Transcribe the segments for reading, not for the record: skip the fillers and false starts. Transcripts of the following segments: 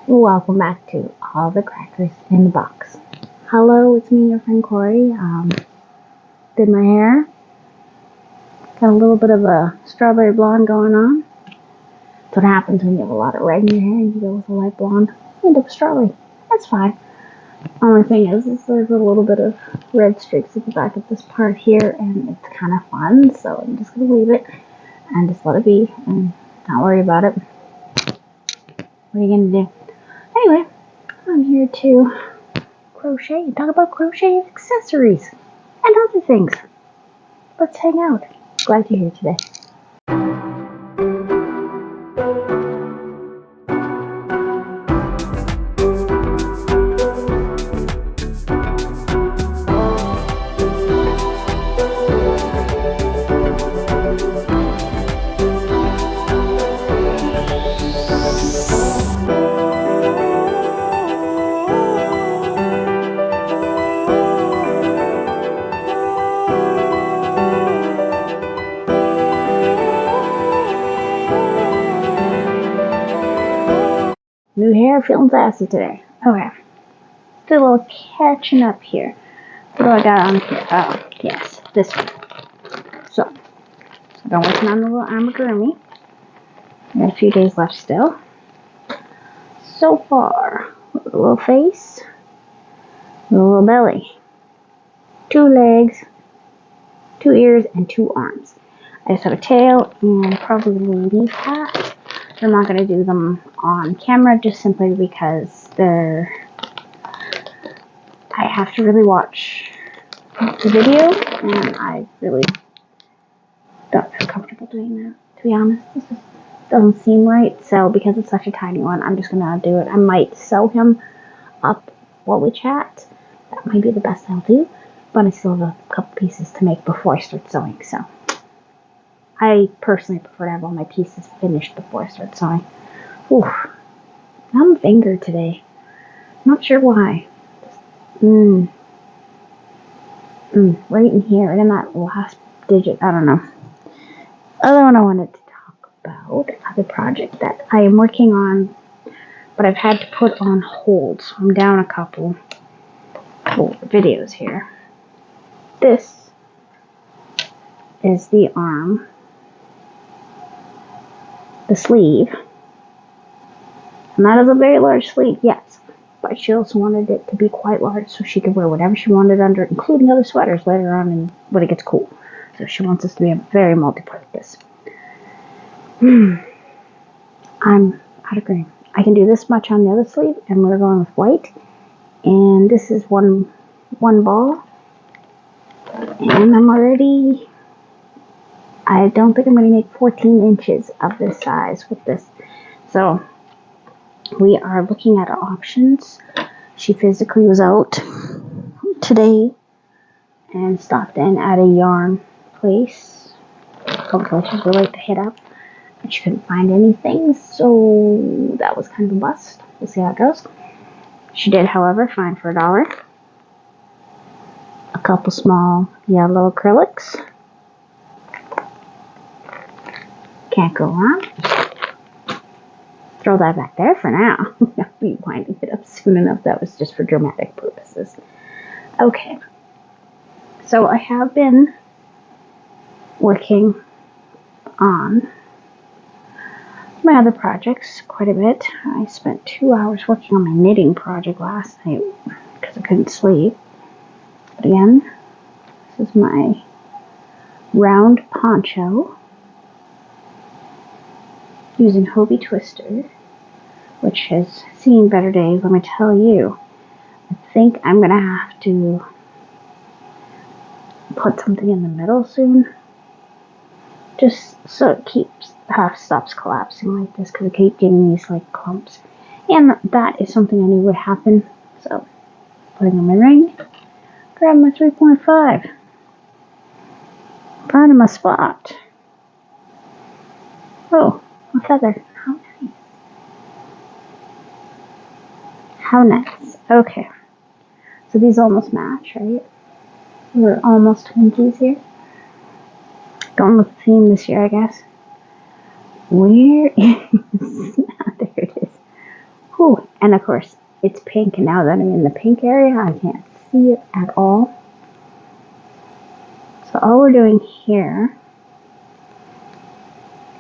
Welcome back to All the Crackers in the Box. Hello, it's me, your friend Corey. Did my hair. Got a little bit of a strawberry blonde going on. That's what happens when you have a lot of red in your hair and you go with a light blonde. You end up strawberry. That's fine. Only thing is there's a little bit of red streaks at the back of this part here, and it's kind of fun, so I'm just going to leave it and just let it be and not worry about it. What are you going to do? Anyway, I'm here to crochet and talk about crochet accessories and other things. Let's hang out. Glad you're here today. New hair, feeling sassy today. Okay. Do a little catching up here. What do I got on here? Oh, yes, this one. So I've been working on the little amigurumi. I got a few days left still. So far, a little face, a little belly, 2 legs, 2 ears, and 2 arms. I just have a tail and probably a leaf hat. I'm not going to do them on camera just simply because I have to really watch the video and I really don't feel comfortable doing that, to be honest. This just doesn't seem right, so because it's such a tiny one, I'm just going to do it. I might sew him up while we chat. That might be the best I'll do, but I still have a couple pieces to make before I start sewing, so I personally prefer to have all my pieces finished before I start sewing. Oof. I'm a finger today. Not sure why. Right in here, right in that last digit. I don't know. Other one I wanted to talk about, another project that I am working on, but I've had to put on hold. So I'm down a couple videos here. This is the arm, the sleeve. And that is a very large sleeve, yes. But she also wanted it to be quite large so she could wear whatever she wanted under it, including other sweaters later on and when it gets cool. So she wants this to be a very multi-purpose. I'm out of green. I can do this much on the other sleeve, and we're going with white. And this is one ball. And I don't think I'm going to make 14 inches of this size with this. So we are looking at our options. She physically was out today and stopped in at a yarn place. Places we like to hit up. And she couldn't find anything, so that was kind of a bust. We'll see how it goes. She did, however, find for $1 a couple small yellow acrylics. Can't go wrong. Throw that back there for now. I'll be winding it up soon enough. That was just for dramatic purposes. Okay. So I have been working on my other projects quite a bit. I spent 2 hours working on my knitting project last night because I couldn't sleep. But again, this is my round poncho using Hobie Twister, which has seen better days, let me tell you. I think I'm going to have to put something in the middle soon, just so it stops collapsing like this, because I keep getting these like clumps. And that is something I knew would happen. So, putting on my ring, grab my 3.5, finding my spot. Oh, a feather. How nice. How nice. Okay. So these almost match, right? We're almost twinsies here. Going with the theme this year, I guess. Where is... there it is. Whew. And of course, it's pink. And now that I'm in the pink area, I can't see it at all. So all we're doing here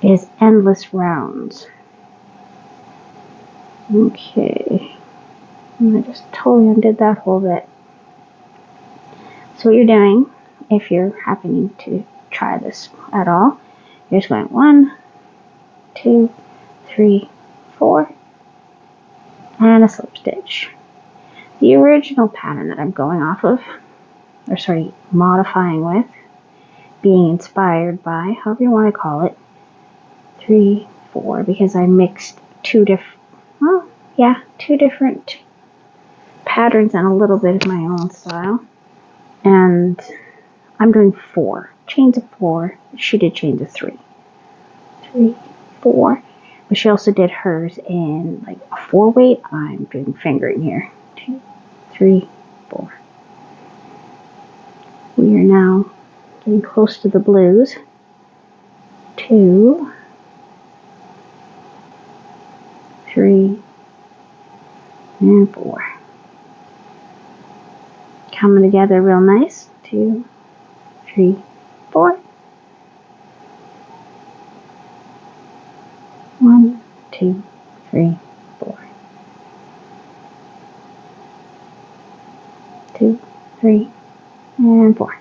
is endless rounds. Okay. And I just totally undid that whole bit. So what you're doing, if you're happening to try this at all, you're just going 1, 2, 3, 4, and a slip stitch. The original pattern that I'm going off of, or sorry, modifying with, being inspired by, however you want to call it, 3, 4, because I mixed two different patterns and a little bit of my own style. And I'm doing 4 chains of 4. She did chains of 3, 4, but she also did hers in like a 4 weight. I'm doing fingering here. 2, 3, 4. We are now getting close to the blues. 2, 3, and 4. Coming together real nice. 2, 3, 4. 1, 2, 3, 4. 2, 3, and 4.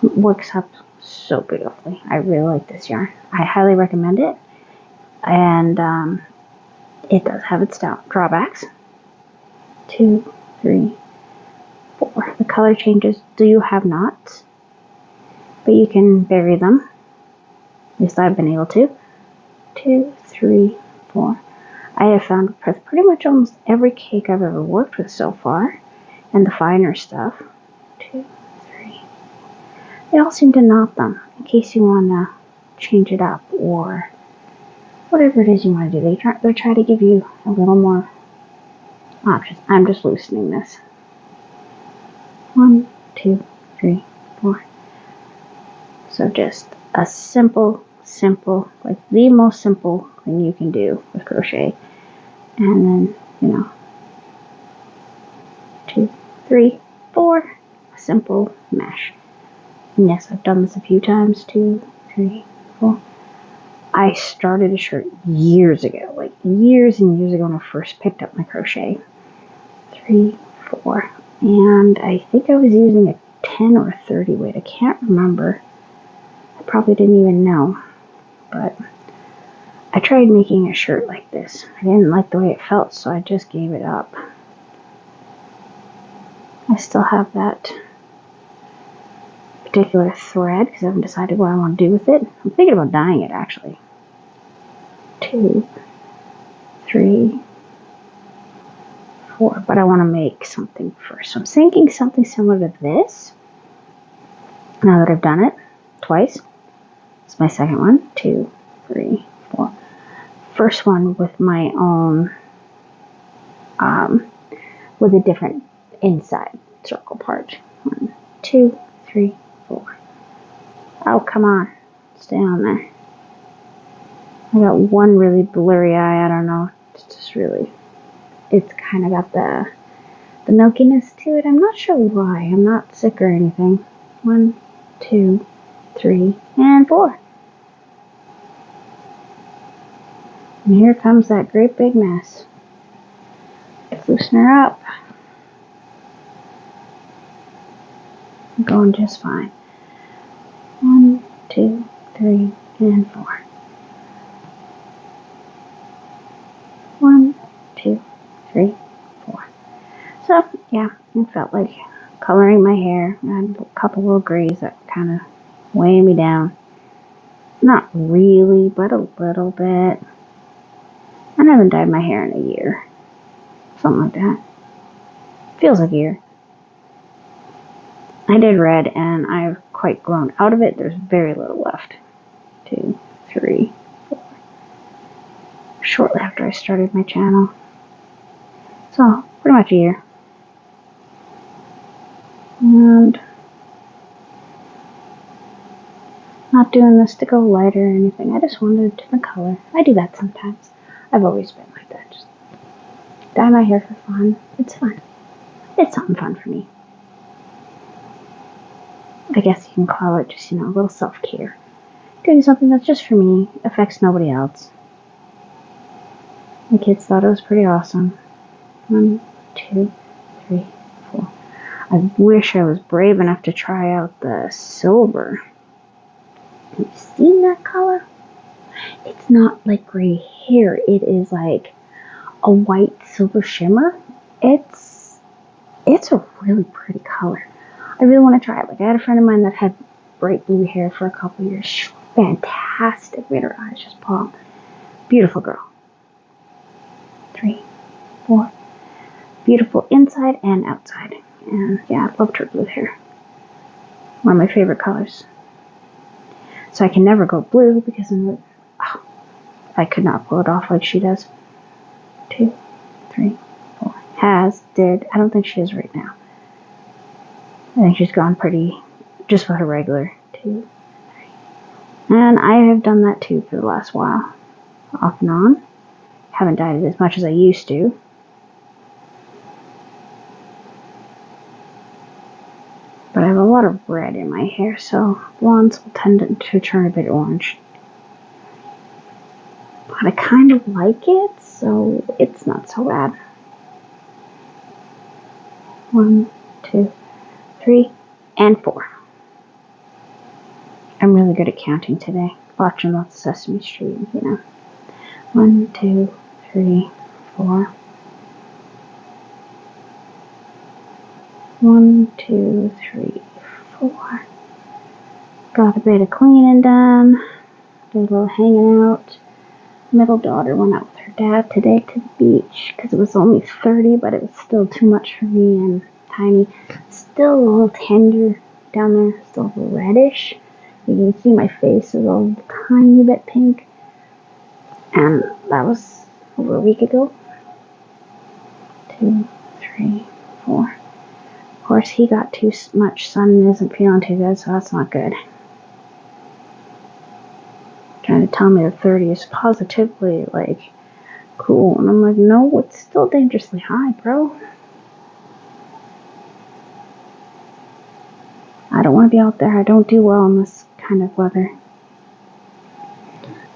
It works up so beautifully. I really like this yarn. I highly recommend it. And it does have its drawbacks. 2, 3, 4. The color changes do have knots, but you can vary them. At least I've been able to. 2, 3, 4. I have found with pretty much almost every cake I've ever worked with so far, and the finer stuff. 2, 3. They all seem to knot them in case you want to change it up or whatever it is you want to do. They try to give you a little more options. I'm just loosening this. 1, 2, 3, 4. So just a simple, like the most simple thing you can do with crochet. And then, 2, 3, 4, a simple mesh. And yes, I've done this a few times. 2, 3, 4. I started a shirt years ago, like years and years ago when I first picked up my crochet. 3, 4. And I think I was using a 10 or a 30 weight. I can't remember. I probably didn't even know. But I tried making a shirt like this. I didn't like the way it felt, so I just gave it up. I still have that particular thread because I haven't decided what I want to do with it. I'm thinking about dyeing it actually. 2, 3, 4. But I want to make something first. So I'm thinking something similar to this. Now that I've done it twice. It's my second one. 2, 3, 4. First one with my own, with a different inside circle part. 1, 2, 3, 4. Oh, come on. Stay on there. I got one really blurry eye. I don't know. It's just really, it's kind of got the milkiness to it. I'm not sure why. I'm not sick or anything. 1, 2, 3, and 4. And here comes that great big mess. Let's loosen her up. I'm going just fine. 1, 2, 3, and 4. 1, 2, 3, 4. So, yeah, it felt like coloring my hair. I had a couple little grays that kind of weighing me down. Not really, but a little bit. I haven't dyed my hair in a year. Something like that. Feels like a year. I did red and I've quite grown out of it. There's very little left. 2, 3, 4. Shortly after I started my channel. So, pretty much a year. And Not doing this to go lighter or anything. I just wanted a different color. I do that sometimes. I've always been like that. Just dye my hair for fun. It's fun. It's something fun for me. I guess you can call it just, a little self-care. Doing something that's just for me, affects nobody else. The kids thought it was pretty awesome. 1, 2, 3, 4. I wish I was brave enough to try out the silver. Have you seen that color? It's not like gray hair. It is like a white silver shimmer. It's a really pretty color. I really want to try it. Like, I had a friend of mine that had bright blue hair for a couple years. She was fantastic. Made her eyes just pop. Beautiful girl. 3, 4. Beautiful inside and outside. And yeah, I loved her blue hair. One of my favorite colors. So I can never go blue because I could not pull it off like she does. 2, 3, 4. Did. I don't think she is right now. I think she's gone just with her regular. 2, 3. And I have done that too for the last while. Off and on. Haven't dyed it as much as I used to. But I have a lot of red in my hair, so blondes will tend to turn a bit orange. But I kind of like it, so it's not so bad. 1, 2, 3, and 4. I'm really good at counting today. Watching lots of Sesame Street, 1, 2, 3, 4. 1, 2, 3, 4. Got a bit of cleaning done. Did a little hanging out. Middle daughter went out with her dad today to the beach because it was only 30, but it was still too much for me and Tiny. Still a little tender down there, still reddish. You can see my face is a tiny bit pink. And that was over a week ago. 2, 3, 4. Of course, he got too much sun and isn't feeling too good, so that's not good. Trying to tell me that 30 is positively, cool. And I'm like, no, it's still dangerously high, bro. I don't want to be out there. I don't do well in this kind of weather.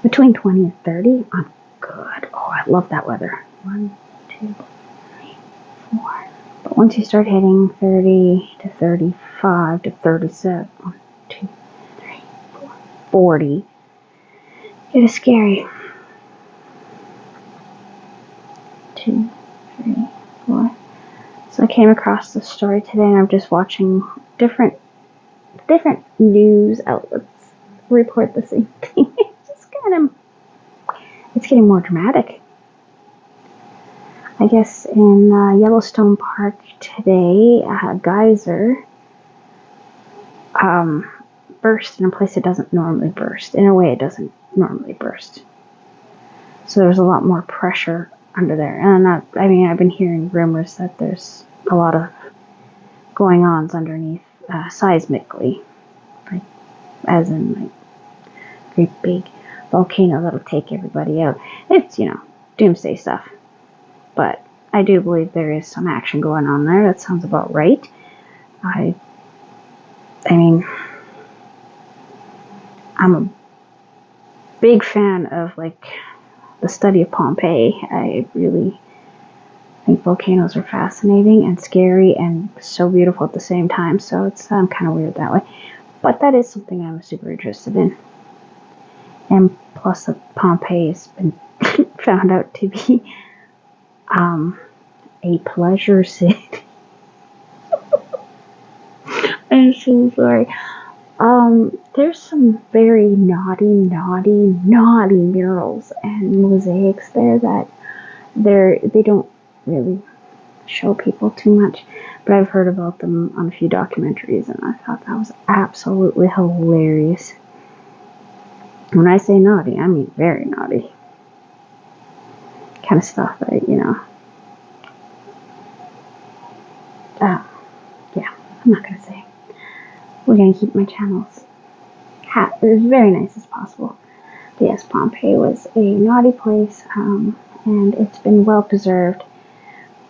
Between 20 and 30, I'm good. Oh, I love that weather. 1, 2, 3, 4. But once you start hitting 30 to 35 to 37, 1, 2, 3, 4, 40, it is scary. 2, 3, 4. So I came across this story today, and I'm just watching different news outlets report the same thing. It's getting more dramatic. I guess in Yellowstone Park today, a geyser burst in a place it doesn't normally burst. In a way, it doesn't normally burst. So there's a lot more pressure under there. And I've been hearing rumors that there's a lot of going-ons underneath seismically, as in great big volcano that'll take everybody out. It's doomsday stuff. But I do believe there is some action going on there. That sounds about right. I mean, I'm a big fan of the study of Pompeii. I really think volcanoes are fascinating and scary and so beautiful at the same time. So it's kind of weird that way. But that is something I'm super interested in. And plus, Pompeii has been found out to be a pleasure city. I'm so sorry. There's some very naughty murals and mosaics there that they don't really show people too much, but I've heard about them on a few documentaries, and I thought that was absolutely hilarious. When I say naughty, I mean very naughty. Kind of stuff that, yeah, I'm not gonna say. We're gonna keep my channels as very nice as possible. But yes, Pompeii was a naughty place, and it's been well preserved.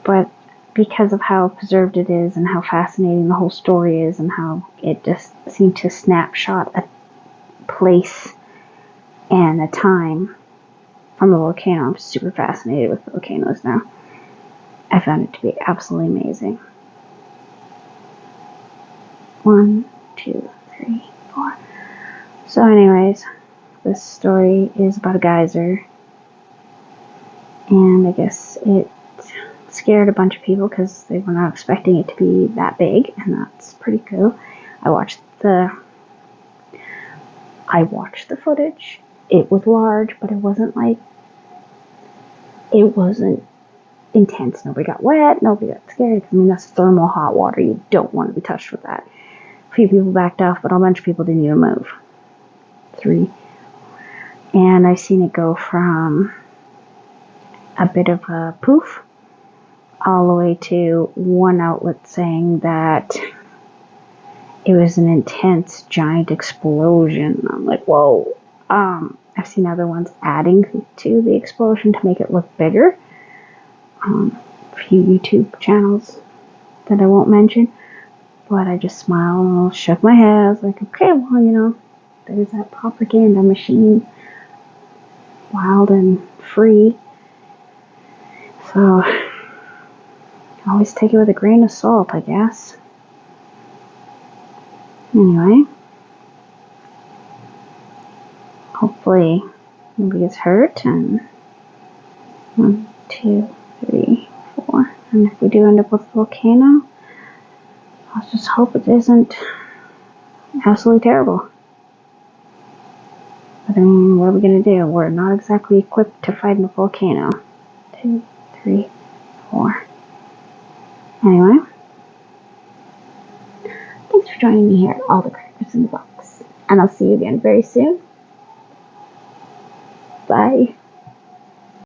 But because of how preserved it is and how fascinating the whole story is and how it just seemed to snapshot a place and a time from the volcano, I'm super fascinated with volcanoes now. I found it to be absolutely amazing. 1, 2, 3, 4. So anyways, this story is about a geyser, and I guess it scared a bunch of people because they were not expecting it to be that big, and that's pretty cool. I watched the footage. It was large, but it wasn't intense. Nobody got wet, nobody got scared. I mean, that's thermal hot water. You don't want to be touched with that. A few people backed off, but a bunch of people didn't even move. 3. And I've seen it go from a bit of a poof all the way to one outlet saying that it was an intense giant explosion. I'm like, whoa. I've seen other ones adding to the explosion to make it look bigger. A few YouTube channels that I won't mention, but I just smiled and shook my head. I was like, okay, well, there's that propaganda machine, wild and free. So always take it with a grain of salt, I guess. Anyway, hopefully nobody gets hurt. And 1, 2, 3, 4. And if we do end up with a volcano, I'll just hope it isn't absolutely terrible. But I mean, what are we going to do? We're not exactly equipped to fight in a volcano. 2, 3, 4. Anyway, thanks for joining me here at All the Crackers in the Box. And I'll see you again very soon. Bye.